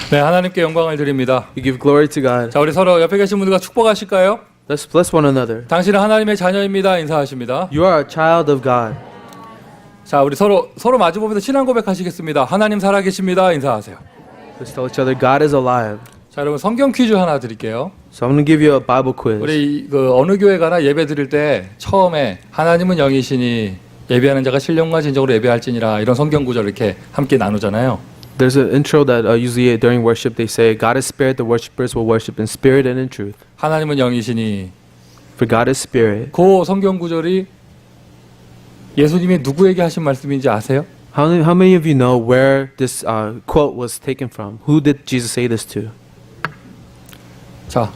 네, 하나님께 영광을 드립니다. We give glory to God. 자, 우리 서로 옆에 계신 분들과 축복하실까요? Let's bless one another. 당신은 하나님의 자녀입니다. 인사하십니다. You are a child of God. 자, 우리 서로 마주보면서 신앙 고백하시겠습니다. 하나님 살아계십니다. 인사하세요. Let's tell each other God is alive. 자, 여러분 성경 퀴즈 하나 드릴게요. So I'm going to give you a Bible quiz. 우리 어느 교회 가나 예배 드릴 때 처음에 하나님은 영이시니 예배하는 자가 신령과 진정으로 예배할지니라 이런 성경 구절 이렇게 함께 나누잖아요. There's an intro that usually during worship they say, God is spirit, the worshipers will worship in spirit and in truth. 하나님은 영이시니 For God is spirit. 그 성경 구절이 예수님이 누구에게 하신 말씀인지 아세요? How many of you know where this quote was taken from? Who did Jesus say this to? 자,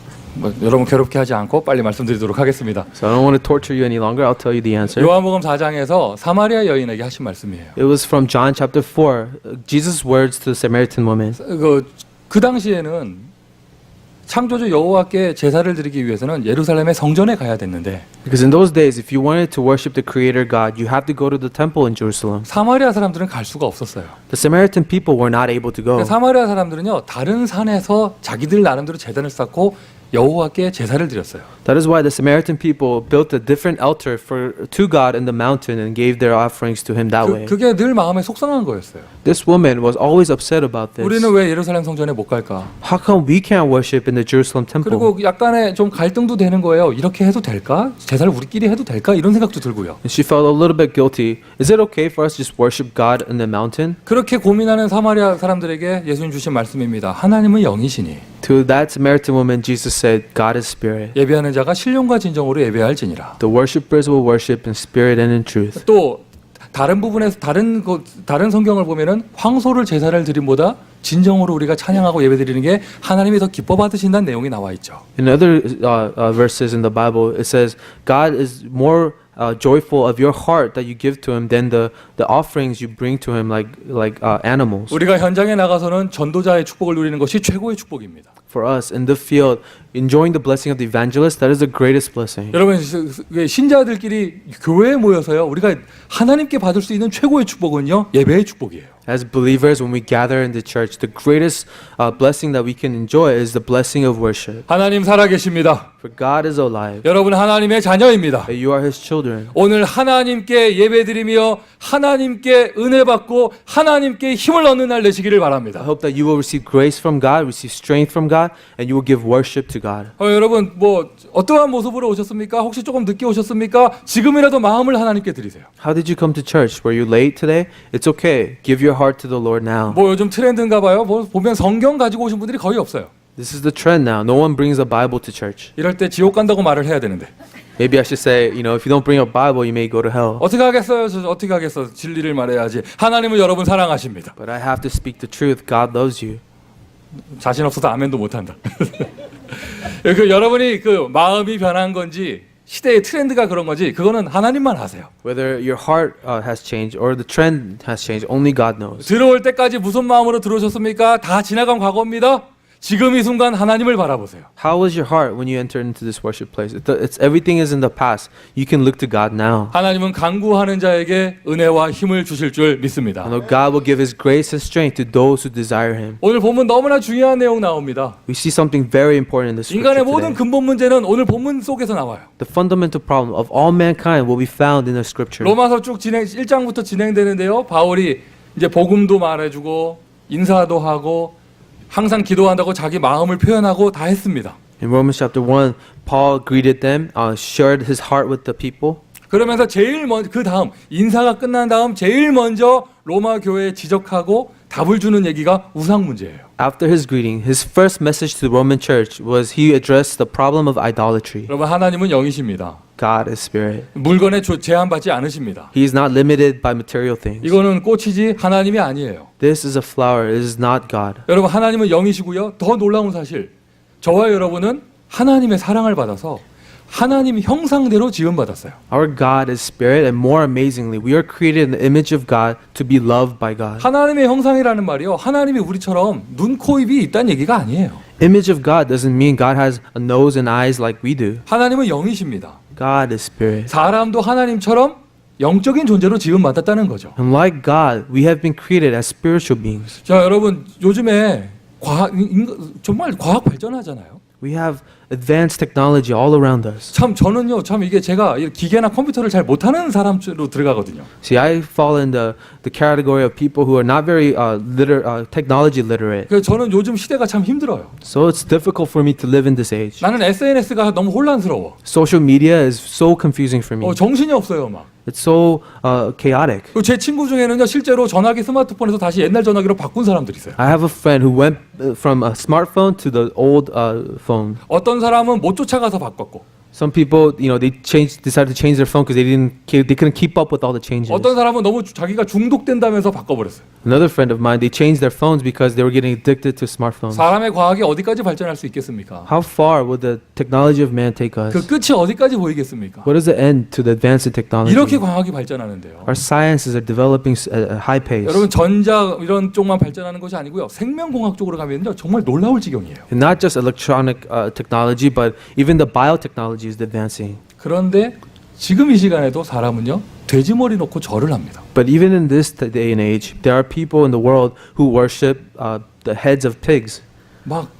여러분 괴롭게 하지 않고 빨리 말씀드리도록 하겠습니다. So I don't want to torture you any longer. I'll tell you the answer. 요한복음 4장에서 사마리아 여인에게 하신 말씀이에요. It was from John chapter 4. Jesus' words to the Samaritan woman. 그 당시에는 창조주 여호와께 제사를 드리기 위해서는 예루살렘의 성전에 가야 됐는데 Because in those days, if you wanted to worship the Creator God, you had to go to the temple in Jerusalem. 사마리아 사람들은 갈 수가 없었어요. The Samaritan people were not able to go. 사마리아 사람들은요 다른 산에서 자기들 나름대로 제단을 쌓고 여호와께 제사를 드렸어요. That is why the Samaritan people built a different altar to God in the mountain and gave their offerings to Him that way. 그게 늘 마음에 속상한 거였어요. This woman was always upset about this. 우리는 왜 예루살렘 성전에 못 갈까? How come we can't worship in the Jerusalem temple? 그리고 약간의 좀 갈등도 되는 거예요. 이렇게 해도 될까? 제사를 우리끼리 해도 될까? 이런 생각도 들고요. And she felt a little bit guilty. Is it okay for us to just worship God in the mountain? 그렇게 고민하는 사마리아 사람들에게 예수님 주신 말씀입니다. 하나님은 영이시니 To that Samaritan woman, Jesus said, God is spirit. 예배하는 자가 신령과 진정으로 예배할지니라. The worshipers will worship in spirit and in truth. 또 다른 부분에서 다른 성경을 보면은 황소를 제사를 드림보다 진정으로 우리가 찬양하고 예배드리는 게 하나님이 더 기뻐 받으신다는 내용이 나와 있죠. In other verses in the Bible, it says God is more joyful of your heart that you give to Him than the offerings you bring to Him, like animals. 우리가 현장에 나가서는 전도자의 축복을 누리는 것이 최고의 축복입니다. For us in the field, enjoying the blessing of the evangelist, that is the greatest blessing. 여러분 신자들끼리 교회에 모여서요, 우리가 하나님께 받을 수 있는 최고의 축복은요, 예배의 축복이에요. As believers, when we gather in the church, the greatest blessing that we can enjoy is the blessing of worship. 하나님 살아계십니다. For God is alive. 여러분 하나님의 자녀입니다. That you are His children. 오늘 하나님께 예배드리며 하나님께 은혜 받고 하나님께 힘을 얻는 날 되시기를 I 바랍니다. hope that you will receive grace from God, receive strength from God, and you will give worship to God. 여러분 어떠한 모습으로 오셨습니까? 혹시 조금 늦게 오셨습니까? 지금이라도 마음을 하나님께 드리세요. How did you come to church? Were you late today? It's okay. Give your heart to the Lord now. 요즘 트렌드인가 봐요. 보면 성경 가지고 오신 분들이 거의 없어요. This is the trend now. No one brings a Bible to church. 이럴 때 지옥 간다고 말을 해야 되는데 Maybe I should say, if you don't bring a Bible, you may go to hell. 어떻게 하겠어요? 어떻게 하겠어? 진리를 말해야지. 하나님은 여러분 사랑하십니다. But I have to speak the truth. God loves you. 자신 없어서 아멘도 못한다. 여러분이 마음이 변한 건지 시대의 트렌드가 그런 건지 그거는 하나님만 아세요. Whether your heart has changed or the trend has changed, only God knows. 들어올 때까지 무슨 마음으로 들어오셨습니까? 다 지나간 과거입니다. 지금 이 순간 하나님을 바라보세요. How was your heart when you entered into this worship place? Everything is in the past. You can look to God now. 하나님은 간구하는 자에게 은혜와 힘을 주실 줄 믿습니다. I know God will give His grace and strength to those who desire Him. 오늘 본문 너무나 중요한 내용 나옵니다. We see something very important in this 인간의 scripture 모든 today. 근본 문제는 오늘 본문 속에서 나와요. The fundamental problem of all mankind will be found in the scripture. 로마서 쭉 1장부터 진행되는데요. 바울이 이제 복음도 말해주고 인사도 하고 항상 기도한다고 자기 마음을 표현하고 다 했습니다. In Romans chapter 1, Paul greeted them, shared his heart with the people. 그러면서 제일 먼저 그 다음 인사가 끝난 다음 제일 먼저 로마 교회에 지적하고 답을 주는 얘기가 우상 문제예요. After his greeting, his first message to the Roman church was he addressed the problem of idolatry. 여러분 하나님은 영이십니다. God is spirit. 물건에 제한받지 않으십니다. He is not limited by material things. 이거는 꽃이지 하나님이 아니에요. This is a flower. It is not God. 여러분 하나님은 영이시고요. 더 놀라운 사실, 저와 여러분은 하나님의 사랑을 받아서 하나님 형상대로 지음받았어요. Our God is spirit, and more amazingly, we are created in the image of God to be loved by God. 하나님의 형상이라는 말이요, 하나님이 우리처럼 눈, 코, 입이 있다는 얘기가 아니에요. Image of God doesn't mean God has a nose and eyes like we do. 하나님은 영이십니다. God is spirit. 사람도 하나님처럼 영적인 존재로 지음받았다는 거죠. And like God, we have been created as spiritual beings. 자, 여러분 요즘에 정말 과학 발전하잖아요. We have advanced technology all around us. 참 저는요, 참 이게 제가 이 기계나 컴퓨터를 잘 못하는 사람으로 들어가거든요. See, I fall in the category of people who are not very technology literate. 그래서 저는 요즘 시대가 참 힘들어요. So it's difficult for me to live in this age. 나는 SNS가 너무 혼란스러워. Social media is so confusing for me. 정신이 없어요, 막. It's so chaotic. 그리고 제 친구 중에는요, 실제로 전화기 스마트폰에서 다시 옛날 전화기로 바꾼 사람들이 있어요. I have a friend who went from a smartphone to the old phone. 어떤 사람은 못 쫓아가서 바꿨고, Some people, they decided to change their phone because they couldn't keep up with all the changes. 어떤 사람은 너무 자기가 중독된다면서 바꿔버렸어요. Another friend of mine, they changed their phones because they were getting addicted to smartphones. 사람의 과학이 어디까지 발전할 수 있겠습니까? How far will the technology of man take us? 그 끝이 어디까지 보이겠습니까? What is the end to the advance in technology? 이렇게 과학이 발전하는데요. Our sciences are developing at a high pace. 여러분, 전자 이런 쪽만 발전하는 것이 아니고요, 생명공학 쪽으로 가면요, 정말 놀라울 지경이에요. And not just electronic technology, but even the biotechnology is advancing. 그런데 지금 이 시간에도 사람은요, 돼지머리 놓고 절을 합니다. But even in this day and age, there are people in the world who worship the heads of pigs. 막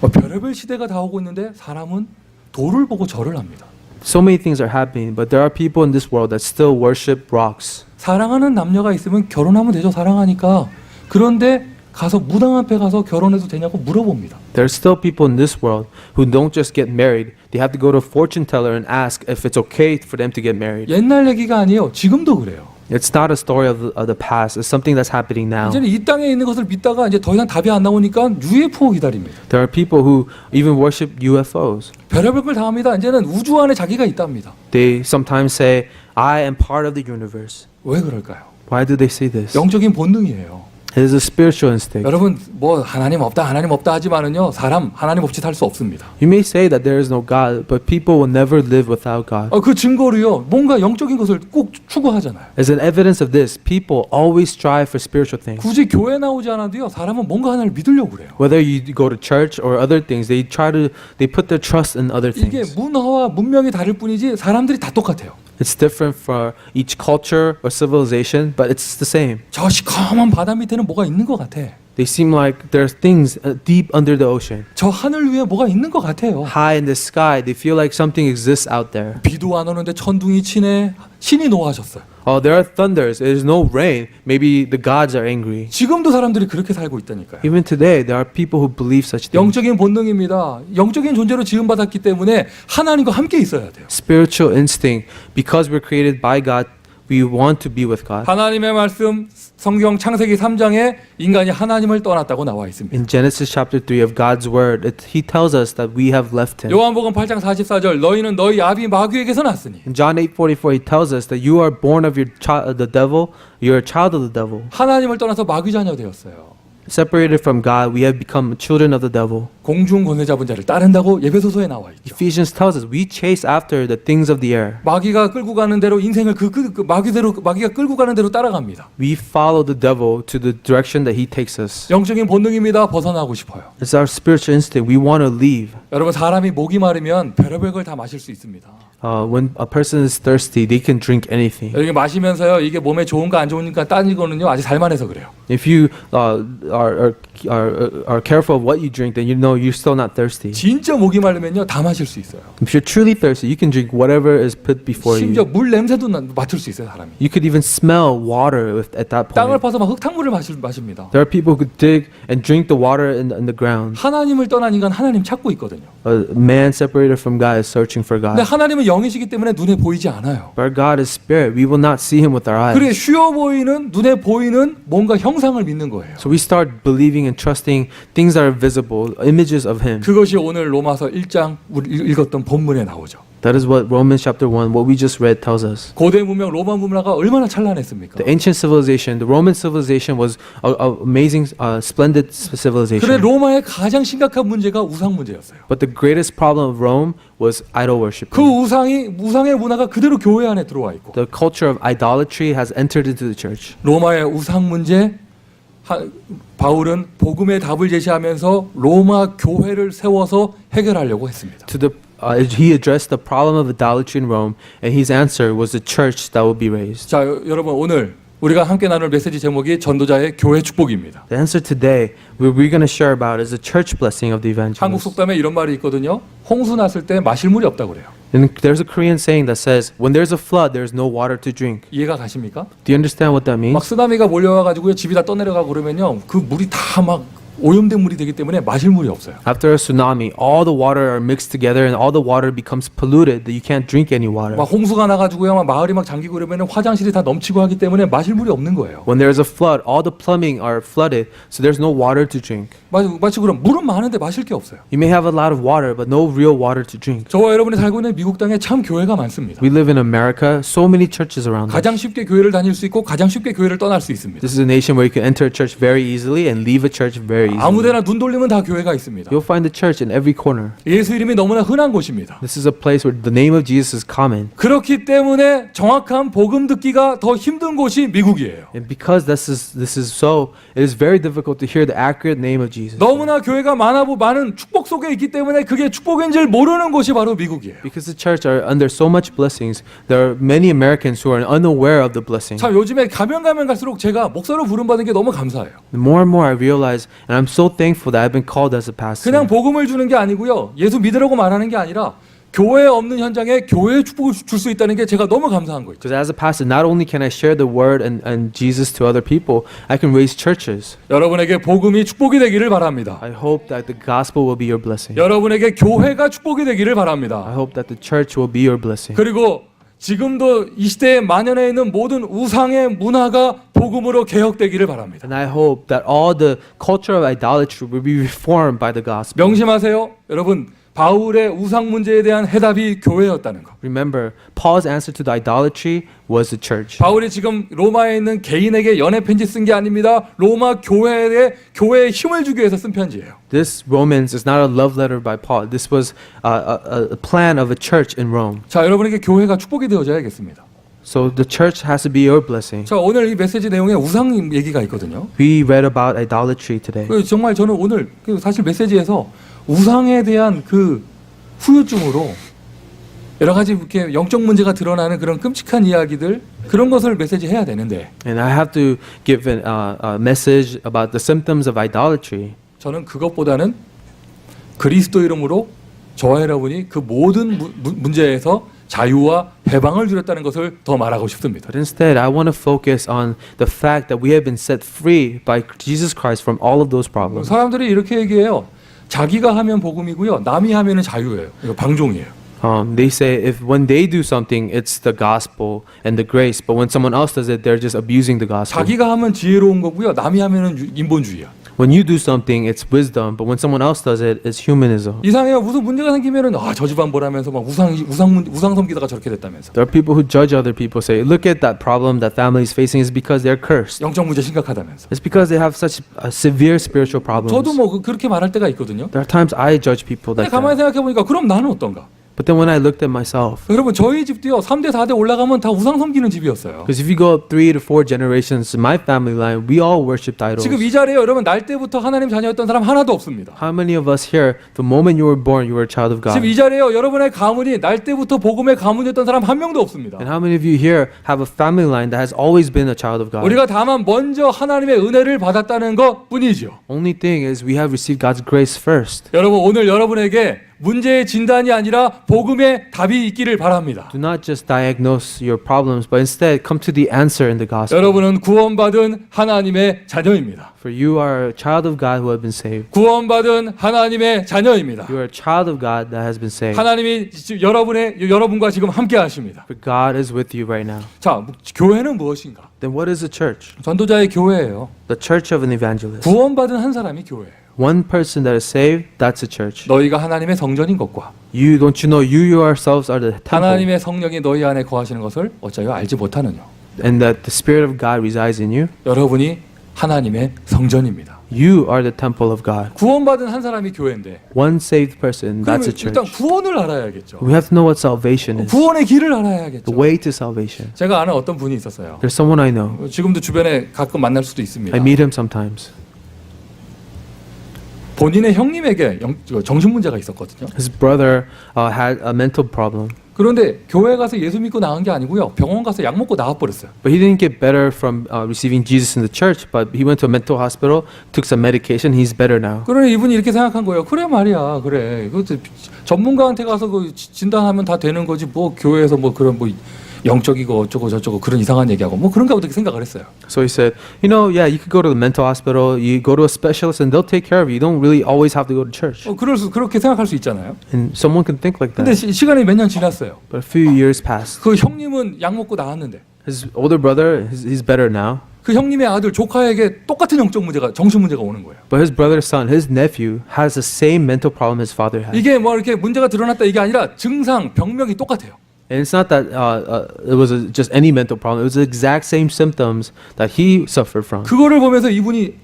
별의별 시대가 다 오고 있는데 사람은 돌을 보고 절을 합니다. So many things are happening, but there are people in this world that still worship rocks. 사랑하는 남녀가 있으면 결혼하면 되죠, 사랑하니까. 그런데 가서 무당 앞에 가서 결혼해도 되냐고 물어봅니다. There are still people in this world who don't just get married. They have to go to a fortune teller and ask if it's okay for them to get married. 옛날 얘기가 아니에요. 지금도 그래요. It's not a story of the past. It's something that's happening now. 이제는 이 땅에 있는 것을 믿다가 이제 더 이상 답이 안 나오니까 UFO 기다립니다. There are people who even worship UFOs. 별의별 걸 다 합니다. 이제는 우주 안에 자기가 있답니다. They sometimes say, I am part of the universe. 왜 그럴까요? Why do they say this? 영적인 본능이에요. It is a spiritual instinct. 여러분, 뭐 하나님 없다 하지만은요, 사람 하나님 없이 살 수 없습니다. You may say that there is no God, but people will never live without God. 그 증거로요, 뭔가 영적인 것을 꼭 추구하잖아요. As an evidence of this, people always strive for spiritual things. 굳이 교회 나오지 않아도요, 사람은 뭔가 하나를 믿으려고 그래요. Whether you go to church or other things, they put their trust in other 이게 things. 문화와 문명이 다를 뿐이지 사람들이 다 똑같아요. It's different for each culture or civilization, but it's the same. 저 시커먼 바다 밑에는 뭐가 있는 것 같아. They seem like there's things deep under the ocean. 저 하늘 위에 뭐가 있는 것 같아요. High in the sky, they feel like something exists out there. 비도 안 오는데 천둥이 치네. 신이 노하셨어요. Oh, there are thunders. There's no rain. Maybe the gods are angry. 지금도 사람들이 그렇게 살고 있다니까요. Even today, there are people who believe such things. 영적인 본능입니다. 영적인 존재로 지음받았기 때문에 하나님과 함께 있어야 돼요. Spiritual instinct. Because we're created by God, we want to be with God. 하나님의 말씀 성경 창세기 3장에 인간이 하나님을 떠났다고 나와 있습니다. In Genesis chapter 3 of God's word, He tells us that we have left Him. 요한복음 8장 44절 너희는 너희 아비 마귀에게서 났으니 In John 8:44, He tells us that you are born of the devil. You're a child of the devil. 하나님을 떠나서 마귀 자녀 되었어요. Separated from God, we have become children of the devil. 공중 권세 잡은 자를 따른다고 에베소서에 나와 있죠. Ephesians tells us we chase after the things of the air. 마귀가 끌고 가는 대로 인생을 마귀가 끌고 가는 대로 따라갑니다. We follow the devil to the direction that he takes us. 영적인 본능입니다. 벗어나고 싶어요. It's our spiritual instinct. We want to leave. 여러분, 사람이 목이 마르면 별의별 걸 다 마실 수 있습니다. When a person is thirsty, they can drink anything. 여기 마시면서요, 이게 몸에 좋은가 안 좋은가 따지고는요, 아직 살만해서 그래요. If you are careful of what you drink, then you know you're still not thirsty. 진짜 목이 마르면요, 다 마실 수 있어요. If you're truly thirsty, you can drink whatever is put before 심지어 you. 물 냄새도 맡을 수 있어요, 사람이. You could even smell water at that 땅을 point. 파서 막 흙탕물을 마십니다. There are people who could dig and drink the water in the ground. 하나님을 떠난 인간 하나님 찾고 있거든요. A man separated from God is searching for 근데 God. 하나님은 영이시기 때문에 눈에 보이지 않아요. But our God is spirit. We will not see Him with our eyes. 그래, 쉬워 보이는 눈에 보이는 뭔가 형상을 믿는 거예요. So we start believing and trusting things that are visible, images of Him. 그것이 오늘 로마서 1장 우리 읽었던 본문에 나오죠. That is what Romans chapter 1, what we just read, tells us. 고대 문명 로마 문화가 얼마나 찬란했습니까? The ancient civilization, the Roman civilization was an amazing, splendid 그래, civilization. 로마의 가장 심각한 문제가 우상 문제였어요. But the greatest problem of Rome was idol worship. 그 우상의 문화가 그대로 교회 안에 들어와 있고, The culture of idolatry has entered into the church. 로마의 우상 문제, 바울은 복음의 답을 제시하면서 로마 교회를 세워서 해결하려고 했습니다. He addressed the problem of idolatry in Rome, and his answer was the church that will be raised. 자, 여러분, 오늘 우리가 함께 나눌 메시지 제목이 전도자의 교회 축복입니다. The answer today, what we're going to share about is the church blessing of the 한국 evangelist. 속담에 이런 말이 있거든요. 홍수 났을 때 마실 물이 없다고 그래요. And there's a Korean saying that says, when there's a flood, there's no water to drink. 이해가 가십니까? Do you understand what that 막 means? 쓰나미가 몰려와가지고요 집이 다 떠내려가고 그러면요 그 물이 다 막 오염된 물이 되기 때문에 마실 물이 없어요. After a tsunami, all the water are mixed together and all the water becomes polluted that you can't drink any water. 막 홍수가 나가지고요 막 마을이 막 잠기고 그러면 화장실이 다 넘치고 하기 때문에 마실 물이 없는 거예요. When there's a flood, all the plumbing are flooded, so there's no water to drink. 마치 그럼 물은 많은데 마실 게 없어요. You may have a lot of water, but no real water to drink. 저와 여러분이 살고 있는 미국 땅에 참 교회가 많습니다. We live in America, so many churches around us. 가장 쉽게 교회를 다닐 수 있고 가장 쉽게 교회를 떠날 수 있습니다. This is a nation where you can enter a church very easily and leave a church very easily. 아무데나 눈 돌리면 다 교회가 있습니다. You'll find the church in every corner. 예수 이름이 너무나 흔한 곳입니다. This is a place where the name of Jesus is common. 그렇기 때문에 정확한 복음 듣기가 더 힘든 곳이 미국이에요. And because this is so, it is very difficult to hear the accurate name of Jesus. 너무나 교회가 많은 축복 속에 있기 때문에 그게 축복인 줄 모르는 곳이 바로 미국이에요. Because the church are under so much blessings, there are many Americans who are unaware of the blessing. 참 요즘에 가면 갈수록 제가 목사로 부름받은 게 너무 감사해요. The more and more I realize, and I'm so thankful that I've been called as a pastor. 그냥 복음을 주는 게 아니고요. 예수 믿으라고 말하는 게 아니라 교회에 없는 현장에 교회의 축복을 줄 수 있다는 게 제가 너무 감사한 거예요. Because as a pastor, not only can I share the word and Jesus to other people, I can raise churches. 여러분에게 복음이 축복이 되기를 바랍니다. I hope that the gospel will be your blessing. 여러분에게 교회가 축복이 되기를 I 바랍니다. hope that the church will be your blessing. 그리고 지금도 이 시대에 만연해 있는 모든 우상의 문화가 복음으로 개혁되기를 바랍니다. And I hope that all the culture of idolatry will be reformed by the gospel. 명심하세요. 여러분, 바울의 우상 문제에 대한 해답이 교회였다는 거. Remember, Paul's answer to the idolatry was the church. 바울이 지금 로마에 있는 개인에게 연애 편지 쓴 게 아닙니다. 로마 교회에 힘을 주기 위해서 쓴 편지예요. This Romans is not a love letter by Paul. This was a plan of a church in Rome. 자, 여러분에게 교회가 축복이 되어져야겠습니다. So the church has to be your blessing. 자, 오늘 이 메시지 내용에 우상 얘기가 있거든요. We read about idolatry today. 정말 저는 오늘 사실 메시지에서 우상에 대한 그 후유증으로 여러 가지 이렇게 영적 문제가 드러나는 그런 끔찍한 이야기들 그런 것을 메시지 해야 되는데 And I have to give a message about the symptoms of idolatry. 저는 그것보다는 그리스도 이름으로 저와 여러분이 그 모든 문제에서 자유와 해방을 주렸다는 것을 더 말하고 싶습니다. But instead, I want to focus on the fact that we have been set free by Jesus Christ from all of those problems. 사람들이 이렇게 얘기해요. 자기가 하면 복음이고요. 남이 하면은 자유예요. 이거 방종이에요. They say if when they do something, it's the gospel and the grace, but when someone else does it, they're just abusing the gospel. 자기가 하면 지혜로운 거고요. 남이 하면은 인본주의야. When you do something, it's wisdom, but when someone else does it, it's humanism. 이상해요. 무슨 문제가 생기면은 저 집안 보라면서 막 우상 섬기다가 저렇게 됐다면서. There are people who judge other people, say, look at that problem that family is facing is because they're cursed. 영적 문제 심각하다면서. It's because they have such severe spiritual problems. 저도 뭐 그렇게 말할 때가 있거든요. There are times I judge people 근데 like 가만히 that. 생각해 보니까 그럼 나는 어떤가? But then when I looked at myself, 여러분 저희 집도요 3대 4대 올라가면 다 우상 섬기는 집이었어요. because if you go up 3 to 4 generations in my family line, we all worshipped idols. 지금 이 자리에 여러분 날 때부터 하나님 자녀였던 사람 하나도 없습니다. How many of us here, the moment you were born, you were a child of God? 지금 이 자리에 여러분의 가문이 날 때부터 복음의 가문이었던 사람 한 명도 없습니다. And how many of you here have a family line that has always been a child of God? 우리가 다만 먼저 하나님의 은혜를 받았다는 것 뿐이죠. Only thing is we have received God's grace first. 여러분 오늘 여러분에게 문제의 진단이 아니라 복음의 답이 있기를 바랍니다. Do not just diagnose your problems, but instead come to the answer in the gospel. 여러분은 구원받은 하나님의 자녀입니다. For you are a child of God who have been saved. 구원받은 하나님의 자녀입니다. You are a child of God that has been saved. 하나님이 여러분과 지금 함께 하십니다. For God is with you right now. 자, 교회는 무엇인가? Then what is a church? 전도자의 교회예요. The church of an evangelist. 구원받은 한 사람이 교회예요. One person that is saved, that's a church. 너희가 하나님의 성전인 것과 Don't you know you yourselves are the temple, 하나님의 성령이 너희 안에 거하시는 것을 어찌하여 알지 못하느냐? and that the Spirit of God resides in you? 여러분이 하나님의 성전입니다. You are the temple of God. 구원받은 한 사람이 교회인데 One saved person, 그러면 that's a 일단 church. 구원을 알아야겠죠. We have to know what salvation is. 구원의 길을 알아야겠죠. The way to salvation. 제가 아는 어떤 분이 있었어요. There's someone I know. 지금도 주변에 가끔 만날 수도 있습니다. I meet him sometimes. 본인의 형님에게 정신 문제가 있었거든요. His brother had a mental problem. 그런데 교회 가서 예수 믿고 나은 게 아니고요. 병원 가서 약 먹고 나와버렸어요. But he didn't get better from receiving Jesus in the church, but he went to a mental hospital, took some medication, he's better now. 그러니 이분이 이렇게 생각한 거예요. 그래 말이야, 그래. 그 전문가한테 가서 그 진단하면 다 되는 거지. 뭐 교회에서 뭐 그런 뭐 영적이고 어쩌고 저쩌고 그런 이상한 얘기하고 뭐 그런가 보다 생각을 했어요. So he said, you know, yeah, you could go to the mental hospital, you go to a specialist, and they'll take care of you. You don't really always have to go to church. 그렇게 생각할 수 있잖아요. And someone can think like 근데 that. 시간이 몇 년 지났어요. But a few years passed. 그 형님은 약 먹고 나왔는데 His older brother, he's better now. 그 형님의 아들 조카에게 똑같은 영적 문제가 정신 문제가 오는 거예요. But his brother's son, his nephew, has the same mental problem his father had. 이게 뭐 이렇게 문제가 드러났다 이게 아니라 증상 병명이 똑같아요. And it's not that it was just any mental problem. It was the exact same symptoms that he suffered from. 그거를 보면서 이분이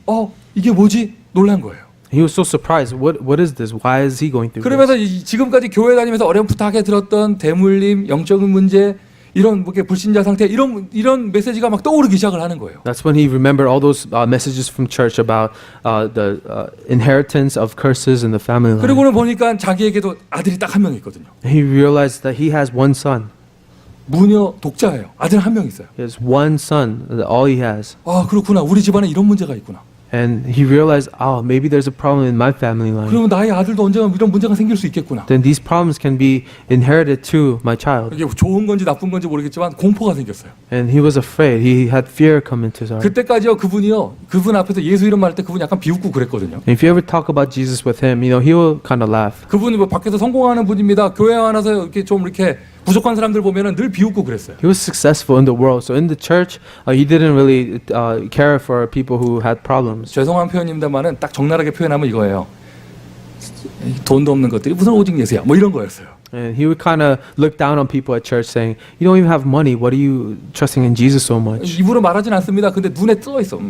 이게 뭐지? 놀란 거예요. He was so surprised. What is this? Why is he going through 그러면서 this? 지금까지 교회 다니면서 어렴풋하게 들었던 대물림, 영적인 문제, 이런 뭐 이렇게 불신자 상태 이런 메시지가 막 떠오르기 시작을 하는 거예요. That's when he remembered all those messages from church about the inheritance of curses in the family line. 그리고는 보니까 자기에게도 아들이 딱 한 명 있거든요. He realized that he has one son. 무녀 독자예요. 아들 한 명 있어요. He has one son. All he has. 아 그렇구나. 우리 집안에 이런 문제가 있구나. And he realized, maybe there's a problem in my family line. 그러면 나의 아들도 언젠가 이런 문제가 생길 수 있겠구나. Then these problems can be inherited to my child. 이게 좋은 건지 나쁜 건지 모르겠지만 공포가 생겼어요. And he was afraid. He had fear come into his heart. 그때까지요 그분 앞에서 예수 이름 말할 때 그분 약간 비웃고 그랬거든요. And if you ever talk about Jesus with him, he will kind of laugh. 그분이 뭐 밖에서 성공하는 분입니다. 교회 와서 이렇게 좀 이렇게 부족한 사람들 보면은 늘 비웃고 그랬어요. He was successful in the world. So in the church, he didn't really care for people who had problems. 죄송한 표현입니다만은 딱 적나라하게 표현하면 이거예요. 돈도 없는 것들이 무슨 오직 예수야. 뭐 이런 거였어요. And he would kind of look down on people at church saying, you don't even have money. What are you trusting in Jesus so much? 입으로 말하진 않습니다. 근데 눈에 써 있어.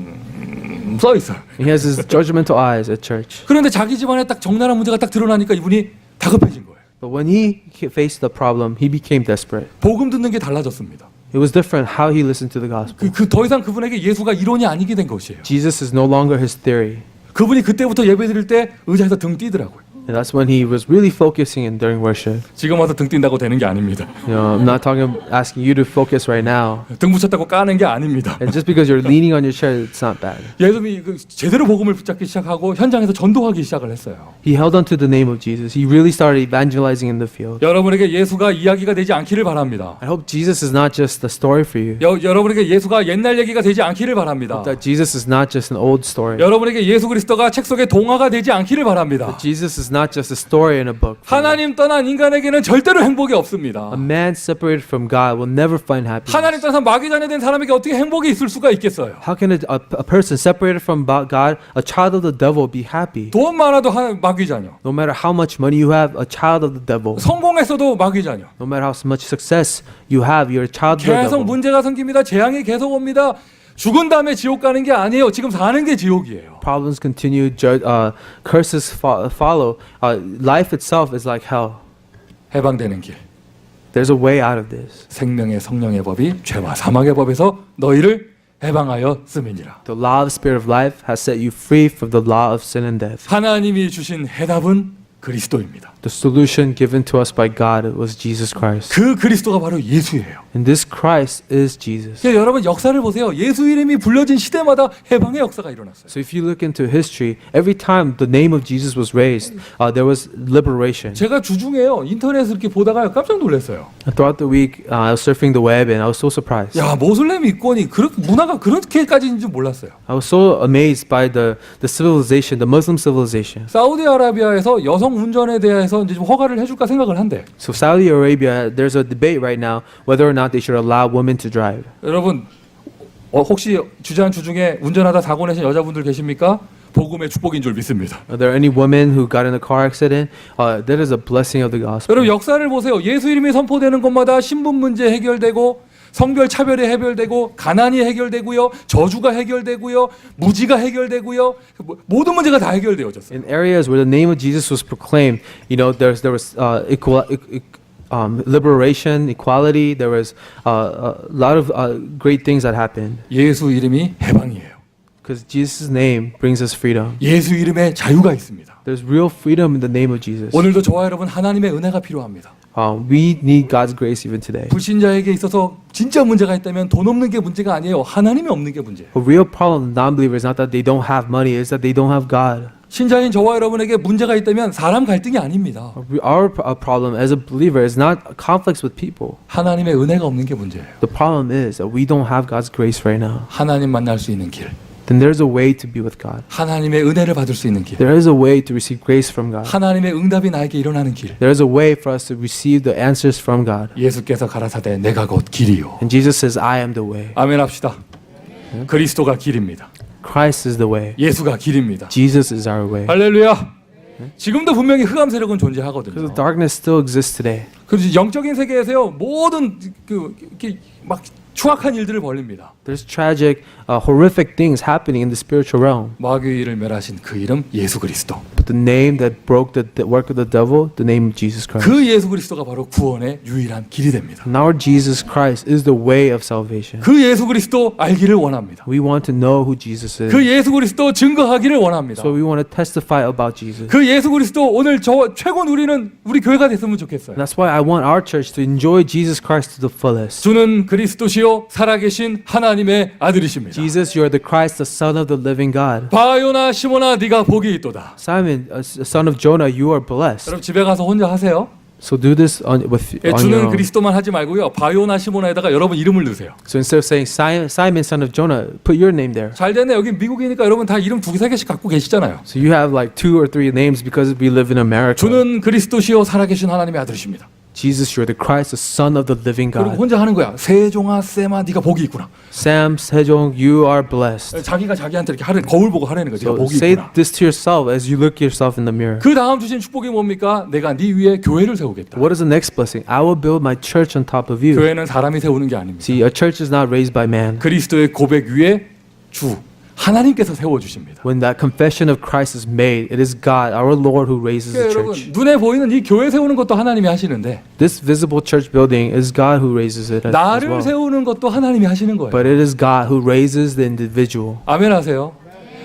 써 있어. He has his judgmental eyes at church. 그런데 자기 집안에 딱 적나라한 문제가 딱 드러나니까 이분이 다급해진 거예요. But when he faced the problem, he became desperate. 복음 듣는 게 달라졌습니다. It was different how he listened to the gospel. 더 이상 그분에게 예수가 이론이 아니게 된 것이에요. Jesus is no longer his theory. 그분이 그때부터 예배 드릴 때 의자에서 등 뛰더라고요. And that's when he was really focusing in during worship. 지금 와서 등 뛴다고 되는 게 아닙니다. I'm not asking you to focus right now. 등 붙였다고 까는 게 아닙니다. And just because you're leaning on your chair, it's not bad. 예수님이 제대로 복음을 붙잡기 시작하고 현장에서 전도하기 시작을 했어요. He held on to the name of Jesus. He really started evangelizing in the field. 여러분에게 예수가 이야기가 되지 않기를 바랍니다. I hope Jesus is not just a story for you. 여러분에게 예수가 옛날 얘기가 되지 않기를 바랍니다. That Jesus is not just an old story. 여러분에게 예수 그리스도가 책 속의 동화가 되지 않기를 바랍니다. That Jesus is not just a story in a book. 하나님 떠난 인간에게는 절대로 행복이 없습니다. A man separated from God will never find happiness. 하나님 떠나서 마귀 자녀 된 사람에게 어떻게 행복이 있을 수가 있겠어요? How can a person separated from God, a child of the devil, be happy? 돈 많아도 마귀 자녀. No matter how much money you have, a child of the devil. 성공했어도 마귀 자녀. No matter how much success you have, you're a child of the 계속 devil. 문제가 생깁니다. 재앙이 계속 옵니다. 죽은 다음에 지옥 가는 게 아니에요. 지금 사는 게 지옥이에요. Problems continue, curses follow. Life itself is like hell. 해방되는 길. There's a way out of this. 생명의 성령의 법이 죄와 사망의 법에서 너희를 해방하였음이니라. The law of the Spirit of life has set you free from the law of sin and death. 하나님이 주신 해답은 그리스도입니다. The solution given to us by God was Jesus Christ. 그 그리스도가 바로 예수예요. And this Christ is Jesus. 여러분 역사를 보세요. 예수 이름이 불려진 시대마다 해방의 역사가 일어났어요. So if you look into history, every time the name of Jesus was raised, there was liberation. 제가 주중에요. 인터넷을 이렇게 보다가 깜짝 놀랐어요. Throughout the week, I was surfing the web and I was so surprised. 야, 모슬렘 이권이 문화가 그렇게까지인지 몰랐어요. I was so amazed by the civilization, the Muslim civilization. 사우디아라비아에서 여성 운전에 대해서 이제 좀 허가를 해줄까 생각을 한대. So Saudi Arabia, there's a debate right now whether or not they should allow women to drive. 여러분 혹시 주저한 주중에 운전하다 사고 내신 여자분들 계십니까? 복음의 축복인 줄 믿습니다. Are there any women who got in a car accident? That is a blessing of the gospel. 여러분 역사를 보세요. 예수 이름이 선포되는 곳마다 신분 문제 해결되고 성별 차별이 해결되고 가난이 해결되고요. 저주가 해결되고요. 무지가 해결되고요. 모든 문제가 다 해결되어졌어요. In areas where the name of Jesus was proclaimed, there was liberation, equality. There was a lot of great things that happened. 예수 이름이 해방이에요. Because Jesus' name brings us freedom. 예수 이름에 자유가 있습니다. There's real freedom in the name of Jesus. 오늘도 저와 여러분 하나님의 은혜가 필요합니다. We need God's grace even today. 불신자에게 있어서 진짜 문제가 있다면 돈 없는 게 문제가 아니에요. 하나님이 없는 게 문제예요. A real problem with non-believers is not that they don't have money, it's that they don't have God. 신자인 저와 여러분에게 문제가 있다면 사람 갈등이 아닙니다. Our problem as a believer is not conflicts with people. 하나님의 은혜가 없는 게 문제예요. The problem is that we don't have God's grace right now. 하나님 만날 수 있는 길, Then there's a way to be with God. 하나님의 은혜를 받을 수 있는 길, There is a way to receive grace from God. 하나님의 응답이 나에게 일어나는 길. There is a way for us to receive the answers from God. 예수께서 가라사대 내가 곧 길이요. And Jesus says, I am the way. 아멘 합시다. 그리스도가 길입니다. Christ is the way. 예수가 길입니다. Jesus is our way. 할렐루야. 지금도 분명히 흑암 세력은 Because 존재하거든요. the darkness still exists today. 그래서 영적인 세계에서요 모든 이렇게 막 추악한 일들을 벌립니다. There's tragic, horrific things happening in the spiritual realm. 마귀의 일을 멸하신 그 이름 예수 그리스도. But the name that broke the work of the devil, the name of Jesus Christ. 그 예수 그리스도가 바로 구원의 유일한 길이 됩니다. And our Jesus Christ is the way of salvation. 그 예수 그리스도 알기를 원합니다. We want to know who Jesus is. 그 예수 그리스도 증거하기를 원합니다. So we want to testify about Jesus. 그 예수 그리스도 오늘 저 최고 누리는 우리 교회가 됐으면 좋겠어요. And that's why I want our church to enjoy Jesus Christ to the fullest. 주는 그리스도시요 살아계신 하나님의 아들이십니다. Jesus, you are the Christ, the Son of the living God. 바요나 시몬아 네가 복이 있도다. Simon, son of Jonah, you are blessed. 여러분 집에 가서 혼자 하세요. So do this on your 주는 own. 그리스도만 하지 말고요. 바요나 시몬아에다가 여러분 이름을 넣으세요. So instead of saying Simon, son of Jonah, put your name there. 잘 됐네. 여기 미국이니까 여러분 다 이름 두세 개씩 갖고 계시잖아요. So you have like 2 or 3 names because we live in America. 주는 그리스도시요 살아계신 하나님의 아들이십니다. Jesus, you are the Christ, the Son of the living 그리고 God. 혼자 하는 거야. 세종아 쌤아 네가 복이 있구나. Sam, Sejong, you are blessed. 자기가 자기한테 이렇게 하는 거울 보고 하라는 거지. 네가 So 복이 say 있구나. this to yourself as you look yourself in the mirror. 그 다음 주신 축복이 뭡니까? 내가 네 위에 교회를 세우겠다. What is the next blessing? I will build my church on top of you. 교회는 사람이 세우는 게 아닙니다. See, a church is not raised by man. 그리스도의 고백 위에 주 하나님께서 세워 주십니다. When that confession of Christ is made, it is God, our Lord, who raises the 여러분 church. 눈에 보이는 이 교회 세우는 것도 하나님이 하시는데 This visible church building is God who raises it as 나를 well. 세우는 것도 하나님이 하시는 거예요. But it is God who raises the individual. 아멘 하세요.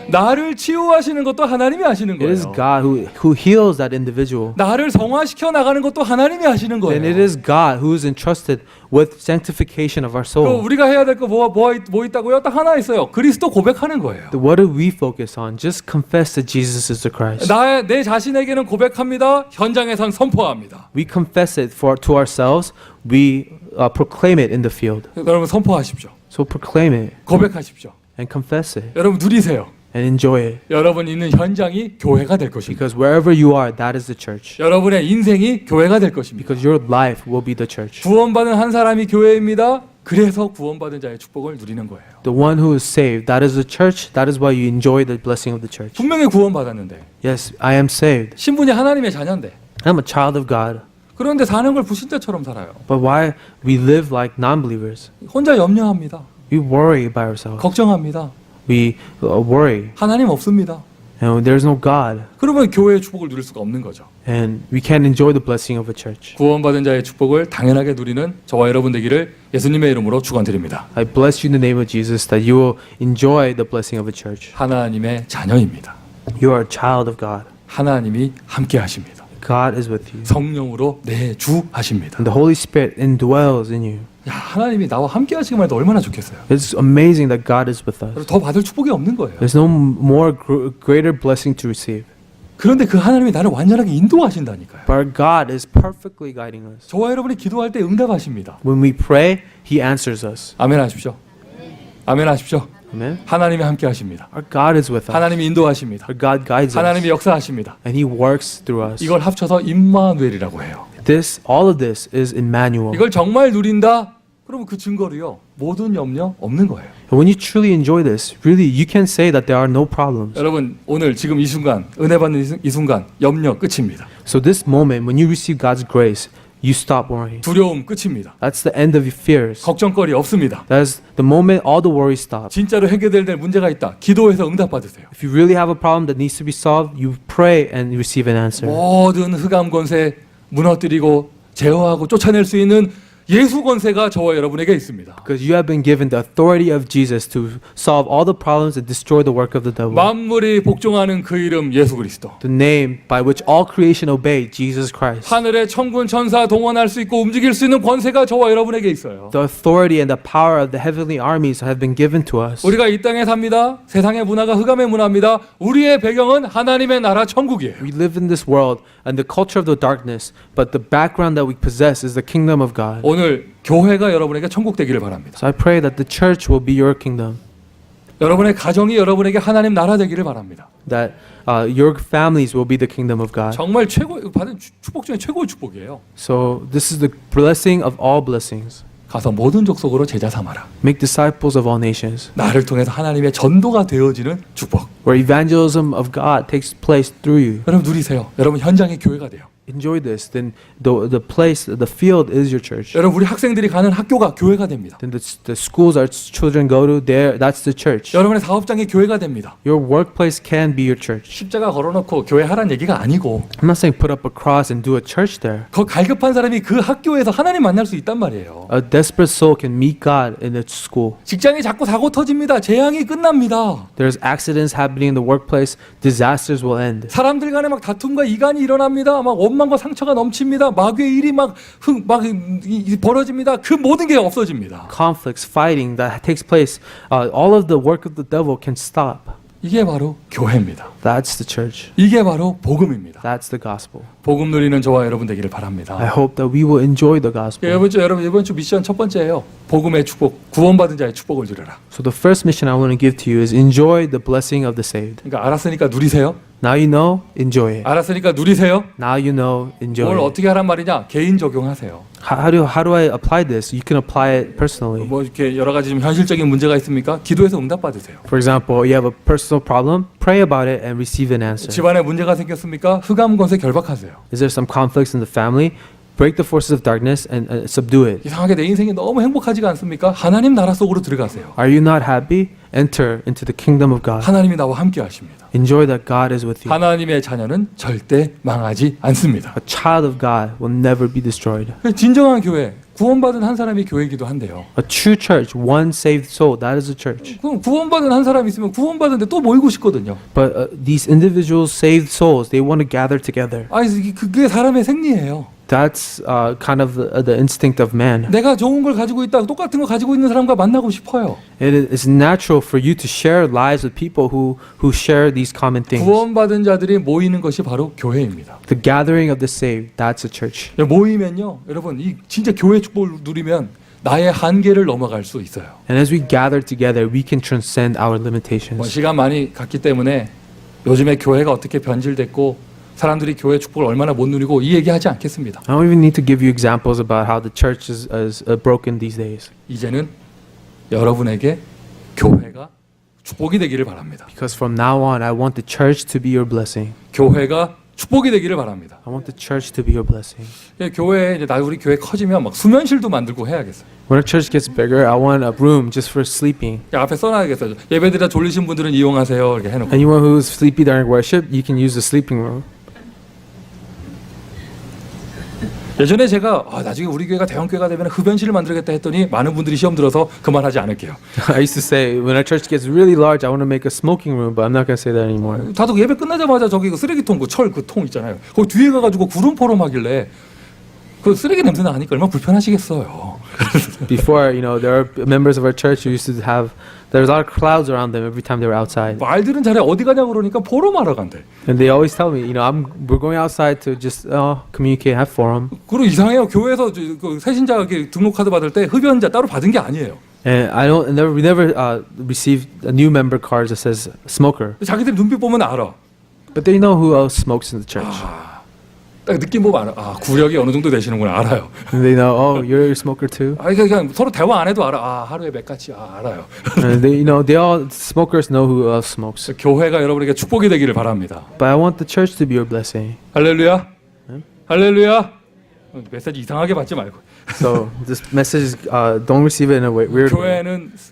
나를 치유하시는 것도 하나님이 하시는 It is 거예요. God who heals that individual. 나를 성화시켜 나가는 것도 하나님이 하시는 And it 거예요. is God who is entrusted with sanctification of our 그 soul. 우리가 해야 될 거 뭐 있다고요? 딱 하나 있어요. 그리스도 고백하는 거예요. What do we focus on? Just confess that Jesus is the Christ. 내 자신에게는 고백합니다. 현장에선 선포합니다. We confess it to ourselves. We proclaim it in the field. 여러분 선포하십시오. So proclaim it 고백하십시오. and confess it 여러분 누리세요. and enjoy it. 여러분 있는 현장이 교회가 될 것입니다. Because wherever you are, that is the church. 여러분의 인생이 교회가 될 것입니다. Because your life will be the church. 구원받은 한 사람이 교회입니다. 그래서 구원받은 자의 축복을 누리는 거예요. The one who is saved, that is the church. That is why you enjoy the blessing of the church. 분명히 구원받았는데 Yes, I am saved. 신분이 하나님의 자녀인데 I'm a child of God. 그런데 사는 걸 불신자처럼 살아요. But why we live like non-believers? 혼자 염려합니다. We worry by ourselves. 걱정합니다. We worry. 하나님 없습니다. And there's no God. 그러면 교회의 축복을 누릴 수가 없는 거죠. And we can't enjoy the blessing of a church. 구원받은 자의 축복을 당연하게 누리는 저와 여러분 되기를 예수님의 이름으로 축원드립니다. I bless you in the name of Jesus that you will enjoy the blessing of a church. 하나님의 자녀입니다. You are a child of God. 하나님이 함께 하십니다. God is with you. 성령으로 내주하십니다. And the Holy Spirit indwells in you. 야, 하나님이 나와 함께 하시기만 해도 얼마나 좋겠어요. It's amazing that God is with us. 그리고 더 받을 축복이 없는 거예요. There's no more greater blessing to receive. 그런데 그 하나님이 나를 완전하게 인도하신다니까요. But our God is perfectly guiding us. 저와 여러분이 기도할 때 응답하십니다. When we pray, He answers us. 아멘 하십시오. 아멘 하십시오. Amen. 하나님이 함께 하십니다. Our God is with us. 하나님이 인도하십니다. Our God guides us. 하나님이 역사하십니다. And He works through us. 이걸 합쳐서 임마누엘이라고 해요. All of this is Emmanuel. 이걸 정말 누린다? 그러면 그 증거로요. 모든 염려 없는 거예요. And when you truly enjoy this, really you can say that there are no problems. 여러분 오늘 지금 이 순간 은혜 받는 이 순간 염려 끝입니다. So this moment, when you receive God's grace, you stop worrying. 두려움 끝입니다. That's the end of your fears. 걱정거리 없습니다. That's the moment all the worry stops. 진짜로 해결될 문제가 있다. 기도해서 응답 받으세요. If you really have a problem that needs to be solved, you pray and receive an answer. 모든 흑암 권세 무너뜨리고 제어하고 쫓아낼 수 있는 예수 권세가 저와 여러분에게 있습니다. Because you have been given the authority of Jesus to solve all the problems and destroy the work of the devil. 만물이 복종하는 그 이름 예수 그리스도. The name by which all creation obeyed, Jesus Christ. 하늘의 천군 천사 동원할 수 있고 움직일 수 있는 권세가 저와 여러분에게 있어요. The authority and the power of the heavenly armies have been given to us. 우리가 이 땅에 삽니다. 세상의 문화가 흑암의 문화입니다. 우리의 배경은 하나님의 나라 천국이에요. We live in this world and the culture of the darkness, but the background that we possess is the kingdom of God. 오늘 교회가 여러분에게 천국 되기를 바랍니다. So I pray that the church will be your kingdom, 여러분의 가정이 여러분에게 하나님 나라 되기를 바랍니다. that your families will be the kingdom of God. 정말 최고 받은 축복 중에 최고의 축복이에요. So this is the blessing of all blessings. 가서 모든 족속으로 제자 삼아라. Make disciples of all nations, 나를 통해서 하나님의 전도가 되어지는 축복. where evangelism of God takes place through you. 여러분 누리세요. 여러분 현장의 교회가 돼요. Enjoy this. Then the place, the field is your church. 여러분 우리 학생들이 가는 학교가 교회가 됩니다. Then the schools our children go to, there, that's the church. 여러분의 사업장이 교회가 됩니다. Your workplace can be your church. 십자가 걸어놓고 교회 하라는 얘기가 아니고 I'm not saying put up a cross and do a church there. 그 갈급한 사람이 그 학교에서 하나님 만날 수 있단 말이에요. A desperate soul can meet God in a school. 직장이 자꾸 사고 터집니다. 재앙이 끝납니다. There's accidents happening in the workplace. Disasters will end. 사람들 간에 막 다툼과 이간이 일어납니다. 막 원망과 상처가 넘칩니다. 마귀의 일이 막 벌어집니다. 그 모든 게 없어집니다. Conflicts, fighting that takes place. All of the work of the devil can stop. 이게 바로 교회입니다. That's the church. 이게 바로 복음입니다. That's the gospel. 복음 누리는 저와 여러분 되기를 I 바랍니다. hope that we will enjoy the gospel. 여러분 이번 주 미션 첫 번째예요. 복음의 축복, 구원받은 자의 축복을 누려라. So the first mission I want to give to you is enjoy the blessing of the saved. 그러니까 알았으니까 누리세요. Now you know, enjoy it. 알았으니까 누리세요. Now you know, enjoy 뭘 it. 어떻게 하란 말이냐? 개인 적용하세요. How do I apply this? You can apply it personally. 뭐 이렇게 여러 가지 좀 현실적인 문제가 있습니까? 기도해서 응답 받으세요. For example, you have a personal problem, pray about it and receive an answer. 집안에 문제가 생겼습니까? 흑암 권세 결박하세요. Is there some conflicts in the family? Break the forces of darkness and subdue it. 이상하게 내 인생이 너무 행복하지가 않습니까? 하나님 나라 속으로 들어가세요. Are you not happy? Enter into the kingdom of God. 하나님이 나와 함께 하십니다. Enjoy that God is with you. 하나님의 자녀는 절대 망하지 않습니다. A child of God will never be destroyed. 진정한 교회, 구원받은 한 사람이 교회이기도 한데요. A true church, one saved soul, that is a church. 그럼 구원받은 한 사람이 있으면 구원받은데 또 모이고 싶거든요. But these individuals, saved souls, they want to gather together. 아니 그게 사람의 생리예요. That's kind of the instinct of man. 내가 좋은 걸 가지고 있다, 똑같은 거 가지고 있는 사람과 만나고 싶어요. It is natural for you to share lives with people who share these common things. 구원받은 자들이 모이는 것이 바로 교회입니다. The gathering of the saved, that's a church. 모이면요, 여러분 이 진짜 교회 축복을 누리면 나의 한계를 넘어갈 수 있어요. And as we gather together, we can transcend our 뭐 limitations. 시간 많이 갔기 때문에 요즘에 교회가 어떻게 변질됐고 사람들이 교회 축복을 얼마나 못 누리고 이 얘기하지 않겠습니다. I don't even need to give you examples about how the church is broken these days. 이제는 여러분에게 교회가 축복이 되기를 바랍니다. Because from now on, I want the church to be your blessing. 교회가 축복이 되기를 바랍니다. I want the church to be your blessing. 교회 이제 우리 교회 커지면 막 수면실도 만들고 해야겠어요. When our church gets bigger, I want a room just for sleeping. 앞에 써놔야겠어요. 예배드려 졸리신 분들은 이용하세요. 이렇게 해놓고. Anyone who's sleepy during worship, you can use the sleeping room. 예전에 제가 나중에 우리 교회가 대형 교회가 되면 흡연실을 만들겠다 했더니 많은 분들이 시험 들어서 그만하지 않을게요. I used to say, when our church gets really large, I want to make a smoking room, but I'm not going to say that anymore. 다들 예배 끝나자마자 저기 그 쓰레기통 그 철 그 통 있잖아요. 거기 뒤에 가가지고 구름 포럼하길래 그 쓰레기 냄새 나니까 얼마나 불편하시겠어요. Before, there are members of our church who used to have, there's a lot of clouds around them every time they were outside. 말들은 잘해 어디 가냐고 그러니까 포럼하러 간대. And they always tell me, we're going outside to just communicate, have forum. 그리고 이상해요. 교회에서 그 새신자 등록카드 받을 때 흡연자 따로 받은 게 아니에요. And we never received a new member cards that says smoker. 자기들 눈빛 보면 알아. But they know who else smokes in the church. 딱 느낌 보면 알아. 구력이 어느 정도 되시는구나 알아요. And they know, oh, you're a smoker too. 그냥 서로 대화 안 해도 알아. 하루에 몇 가지 알아요. And they all smokers know who else smokes. 교회가 여러분에게 축복이 되기를 바랍니다. But I want the church to be your blessing. 할렐루야. 할렐루야. 메시지 이상하게 받지 말고. So this message, don't receive it in a weird way.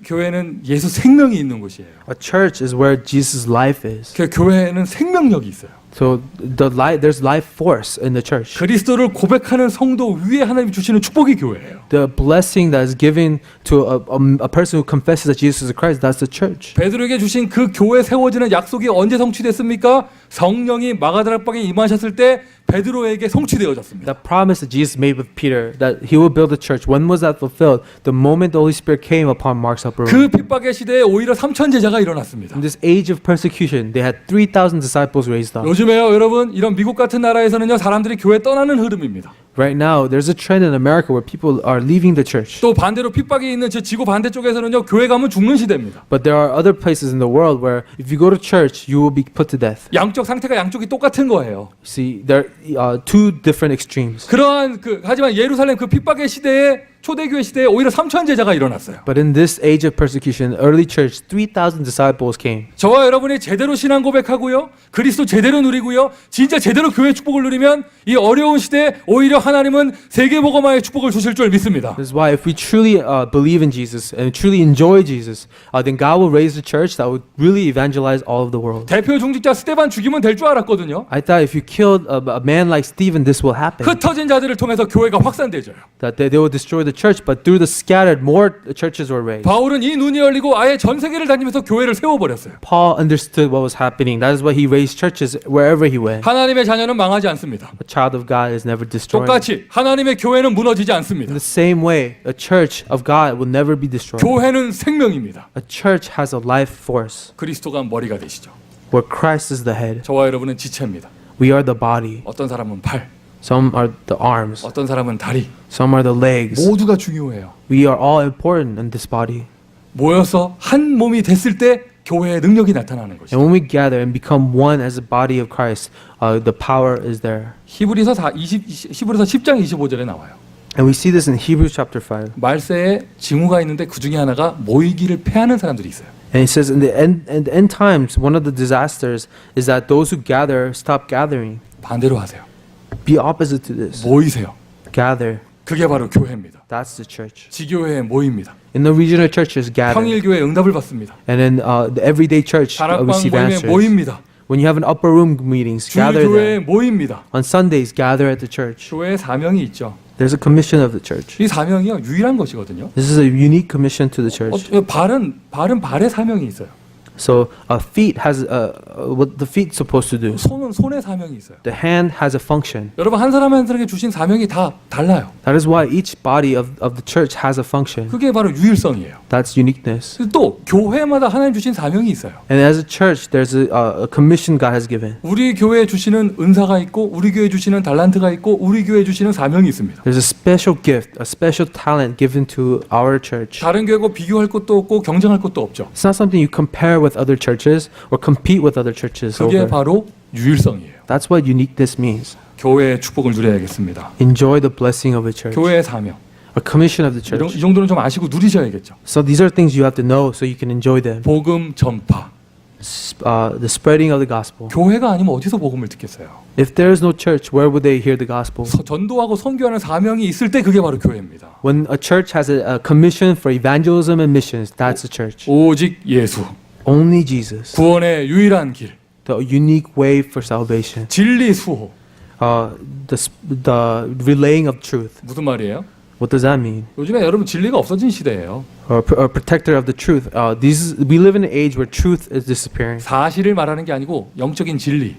교회는 예수 생명이 있는 곳이에요. A church is where Jesus' life is. 그 교회에는 생명력이 있어요. So there's life force in the church. 그리스도를 고백하는 성도 위에 하나님이 주시는 축복이 교회예요. The blessing that is given to a person who confesses that Jesus is Christ, that's the church. 베드로에게 주신 그 교회 세워지는 약속이 언제 성취됐습니까? 성령이 마가다락방에 임하셨을 때 베드로에게 성취되어졌습니다. The promise that Jesus made with Peter that he will build a church, when was that fulfilled? The moment the Holy Spirit came upon Mark's upper 그 room. 핍박의 시대에 오히려 3천 제자가 일어났습니다. In this age of persecution, they had 3,000 disciples raised up. 요즘에요, 여러분, 이런 미국 같은 나라에서는요, 사람들이 교회 떠나는 흐름입니다. Right now, there's a trend in America where people are leaving the church. 또 반대로 핍박이 있는 저 지구 반대쪽에서는요, 교회 가면 죽는 시대입니다. But there are other places in the world where if you go to church, you will be put to death. 양쪽 상태가 양쪽이 똑같은 거예요. See, there are two different extremes. 그러한 하지만 예루살렘 그 핍박의 시대에 초대교회 시대에 오히려 3천 제자가 일어났어요. But in this age of persecution, early church, 3,000 disciples came. 저와 여러분이 제대로 신앙 고백하고요, 그리스도 제대로 누리고요, 진짜 제대로 교회 축복을 누리면 이 어려운 시대에 오히려 하나님은 세계복음화의 축복을 주실 줄 믿습니다. This is why if we truly believe in Jesus and truly enjoy Jesus, then God will raise the church that would really evangelize all of the world. 대표 중직자 스데반 죽이면 될 줄 알았거든요. I thought if you killed a man like Stephen, this will happen. 흩어진 자들을 통해서 교회가 확산되져요. That they will destroy the church, but through the scattered, more churches were raised. 바울은 이 눈이 열리고 아예 전 세계를 다니면서 교회를 세워버렸어요. Paul understood what was happening. That is why he raised churches wherever he went. 하나님의 자녀는 망하지 않습니다. A child of God is never destroyed. 똑같이 하나님의 교회는 무너지지 않습니다. In the same way, a church of God will never be destroyed. 교회는 생명입니다. A church has a life force 그리스도가 머리가 되시죠. where Christ is the head. 저와 여러분은 지체입니다. We are the body. 어떤 사람은 팔, Some are the arms. 어떤 사람은 다리. Some are the legs. 모두가 중요해요. We are all important in this body. 모여서 한 몸이 됐을 때 교회의 능력이 나타나는 것이죠. And when we gather and become one as a body of Christ, the power is there. 히브리서 10장 25절에 나와요. And we see this in Hebrews chapter 5. 말세에 징후가 있는데 그 중에 하나가 모이기를 패하는 사람들이 있어요. And it says in the end times, one of the disasters is that those who gather stop gathering. 반대로 하세요. Be opposite to this. 모이세요. Gather. 그게 바로 교회입니다. That's the church. 지교회에 모입니다. In the regional churches, gather. 평일교회 응답을 받습니다. And in the everyday church, 다락방 receive 모임에 answers. 모입니다. When you have an upper room meetings, gather 주일교회에 there. 모입니다. On Sundays, gather at the church. 교회에 사명이 있죠. There's a commission of the church. 이 사명이요, 유일한 것이거든요. This is a unique commission to the church. 발은 발의 사명이 있어요. So a feet has what the feet's supposed to do. 손은 손의 사명이 있어요. The hand has a function. 여러분 한 사람 한 사람에게 주신 사명이 다 달라요. That is why each body of the church has a function. 그게 바로 유일성이에요. That's uniqueness. 또 교회마다 하나님 주신 사명이 있어요. And as a church, there's a commission God has given. 우리 교회에 주시는 은사가 있고 우리 교회에 주시는 달란트가 있고 우리 교회에 주시는 사명이 있습니다. There's a special gift, a special talent given to our church. 다른 교회고 비교할 것도 없고 경쟁할 것도 없죠. It's not something you compare with other churches or compete with other churches 그게 over. 바로 유일성이에요. That's what uniqueness means. 교회의 축복을 누려야겠습니다. Enjoy the blessing of a church. 교회의 사명. A commission of the 이 church. 정도는 좀 아시고 누리셔야겠죠. So these are things you have to know so you can enjoy them. 복음 전파. The spreading of the gospel. 교회가 아니면 어디서 복음을 듣겠어요? If there is no church, where would they hear the gospel? 전도하고 선교하는 사명이 있을 때 그게 바로 교회입니다. When a church has a commission for evangelism and missions, that's a church. 오직 예수. Only Jesus. 구원의 유일한 길. The unique way for salvation. 진리 수호. The relaying of truth. 무슨 말이에요? What does that mean? 요즘에 여러분 진리가 없어진 시대예요. Or protector of the truth. We live in an age where truth is disappearing. 사실을 말하는 게 아니고 영적인 진리.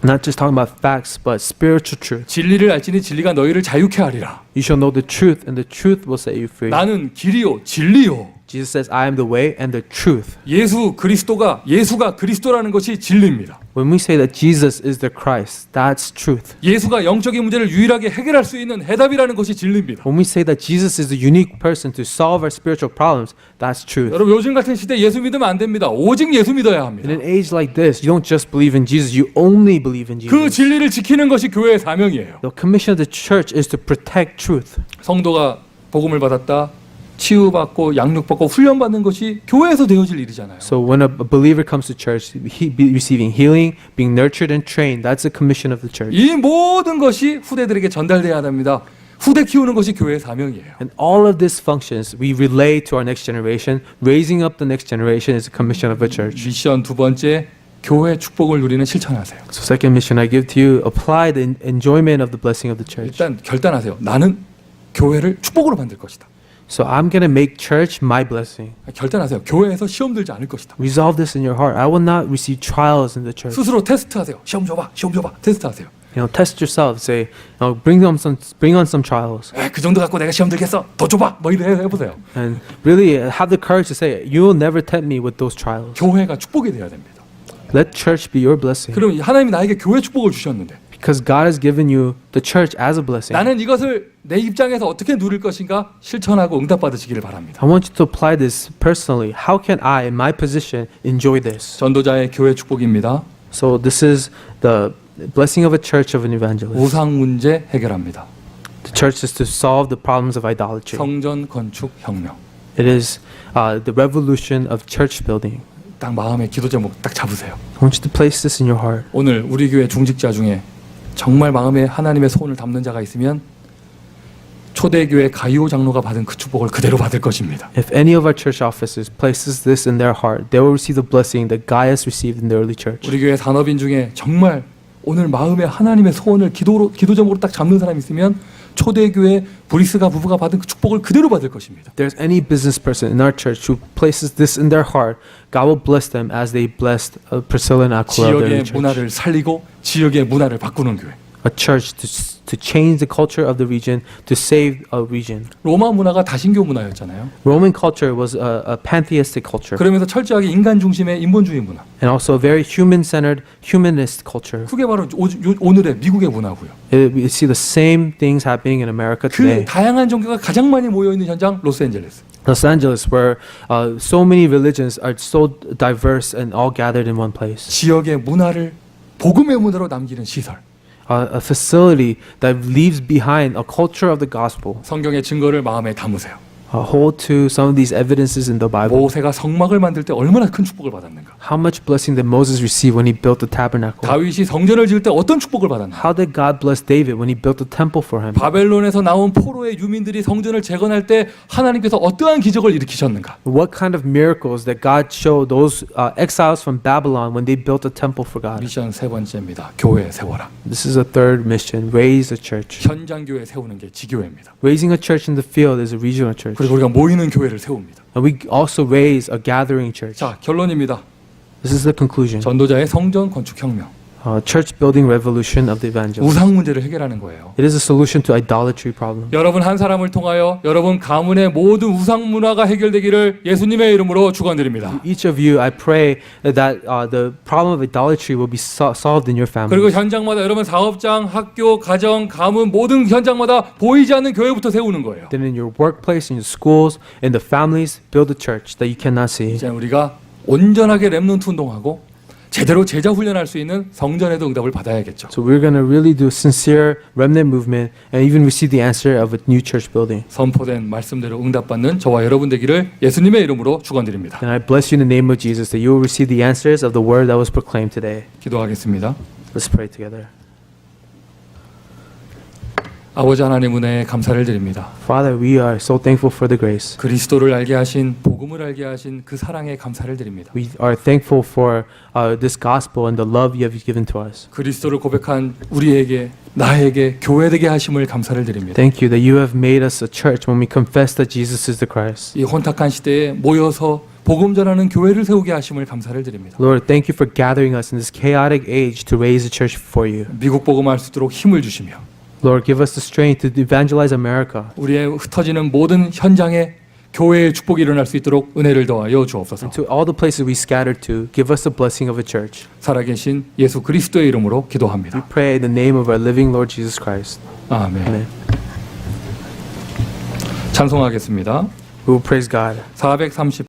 Not just talking about facts, but spiritual truth. 진리를 알지니 진리가 너희를 자유케 하리라. You shall know the truth, and the truth will set you free. 나는 길이요 진리요. Jesus says, I am the way and the truth. 예수가 그리스도라는 것이 진리입니다. When we say that Jesus is the Christ, that's truth. 예수가 영적인 문제를 유일하게 해결할 수 있는 해답이라는 것이 진리입니다. When we say that Jesus is the unique person to solve our spiritual problems, that's truth. 여러분 요즘 같은 시대 예수 믿으면 안 됩니다. 오직 예수 믿어야 합니다. In an age like this, you don't just believe in Jesus, you only believe in 그 Jesus. 진리를 지키는 것이 교회의 사명이에요. The commission of the church is to protect truth. 성도가 복음을 받았다. 치유받고 양육받고 훈련받는 것이 교회에서 되어질 일이잖아요. So when a believer comes to church, receiving healing, being nurtured and trained, that's the commission of the church. 이 모든 것이 후대들에게 전달돼야 합니다. 후대 키우는 것이 교회의 사명이에요. And all of these functions we relay to our next generation. Raising up the next generation is the commission of a church. 미션 두 번째, 교회 축복을 누리는 실천하세요. So second mission I give to you, apply the enjoyment of the blessing of the church. 일단 결단하세요. 나는 교회를 축복으로 만들 것이다. So I'm going to make church my blessing. 결단하세요. 교회에서 시험 들지 않을 것이다. Resolve this in your heart. I will not receive trials in the church. 스스로 테스트하세요. 시험 줘봐, 시험 줘봐, 테스트하세요. You know, test yourself. Say, bring on some trials, 그 정도 갖고 내가 시험 들겠어? 더 줘봐. 뭐 이래 해보세요. and really have the courage to say, you will never tempt me with those trials. 교회가 축복이 돼야 됩니다. Let church be your blessing, 그럼 하나님이 나에게 교회 축복을 주셨는데 because God has given you the church as a blessing. 나는 이것을 내 입장에서 어떻게 누릴 것인가 실천하고 응답받으시기를 바랍니다. I want you to apply this personally. How can I, in my position, enjoy this? 전도자의 교회 축복입니다. So this is the blessing of a church of an evangelist. 우상 문제 해결합니다. The church is to solve the problems of idolatry. 성전 건축 혁명. It is the revolution of church building. 딱 마음에 기도 제목 딱 잡으세요. I want you to place this in your heart. 오늘 우리 교회 중직자 중에 정말 마음에 하나님의 소원을 담는 자가 있으면 초대교회 가이오 장로가 받은 그 축복을 그대로 받을 것입니다. If any of our church officers places this in their heart, they will receive the blessing that Gaius received in the early church. 우리 교회 산업인 중에 정말 오늘 마음에 하나님의 소원을 기도 제목으로 딱 잡는 사람이 있으면 초대교회 브리스가 부부가 받은 그 축복을 그대로 받을 것입니다. If there's any business person in our church who places this in their heart, God will bless them as they blessed Priscilla and Aquila of their 지역의 church. 문화를 살리고 지역의 문화를 바꾸는 교회. A church to change the culture of the region, to save a region. 로마 문화가 다신교 문화였잖아요. Roman culture was a pantheistic culture, 그러면서 철저하게 인간 중심의 인본주의 문화. and also a very human-centered, humanist culture. 그게 바로 오늘의 미국의 문화고요. We see the same things happening in America 그 today. 다양한 종교가 가장 많이 모여 있는 현장 로스앤젤레스. Los Angeles, where so many religions are so diverse and all gathered in one place. 지역의 문화를 복음의 문화로 남기는 시설. A facility that leaves behind a culture of the gospel. 성경의 증거를 마음에 담으세요. Hold to some of these evidences in the Bible. 모세가 성막을 만들 때 얼마나 큰 축복을 받았는가. How much blessing did Moses receive when he built the tabernacle? 다윗이 성전을 지을 때 어떤 축복을 받았는가. How did God bless David when he built the temple for him? 바벨론에서 나온 포로의 유민들이 성전을 재건할 때 하나님께서 어떠한 기적을 일으키셨는가. What kind of miracles that God showed those exiles from Babylon when they built the temple for God? 미션 세 번째입니다. 교회 세워라. This is a third mission, raise a church. 현장 교회 세우는 게 지교회입니다. Raising a church in the field is a regional church. 그리고 우리가 모이는 교회를 세웁니다. And we also raise a gathering church. 자, 결론입니다. This is the conclusion. 전도자의 성전 건축 혁명. Church building revolution of the evangelist. 우상 문제를 해결하는 거예요. It is a solution to idolatry problem. 여러분 한 사람을 통하여 여러분 가문의 모든 우상 문화가 해결되기를 예수님의 이름으로 축원드립니다. Each of you, I pray that the problem of idolatry will be solved in your family. 그리고 현장마다 여러분 사업장, 학교, 가정, 가문 모든 현장마다 보이지 않는 교회부터 세우는 거예요. Then in your workplace, in your schools, in the families, build a church that you cannot see. 이제 우리가 온전하게 렘넌트 운동하고 제대로 제자 훈련할 수 있는 성전에도 응답을 받아야겠죠. So we're going to really do sincere remnant movement and even receive the answer of a new church building. 선포된 말씀대로 응답받는 저와 여러분 되기를 예수님의 이름으로 축원드립니다. And I bless you in the name of Jesus that you will receive the answers of the word that was proclaimed today. 기도하겠습니다. Let's pray together. 아버지 하나님 은혜에 감사를 드립니다. Father, we are so thankful for the grace. 그리스도를 알게 하신 복음을 알게 하신 그 사랑에 감사를 드립니다. We are thankful for this gospel and the love you have given to us. 그리스도를 고백한 우리에게 나에게 교회되게 하심을 감사를 드립니다. Thank you that you have made us a church when we confess that Jesus is the Christ. 이 혼탁한 시대에 모여서 복음 전하는 교회를 세우게 하심을 감사를 드립니다. Lord, thank you for gathering us in this chaotic age to raise a church for you. 미국 복음할 수 있도록 힘을 주시며 Lord, give us the strength to evangelize America. 우리의 흩어지는 모든 현장에 교회의 축복이 일어날 수 있도록 은혜를 더하여 주옵소서. And to all the places we scattered to, give us the blessing of a church. 살아계신 예수 그리스도의 이름으로 We 기도합니다. pray in the name of our living Lord Jesus Christ. 아멘. Amen. 찬송하겠습니다. We will praise God. 430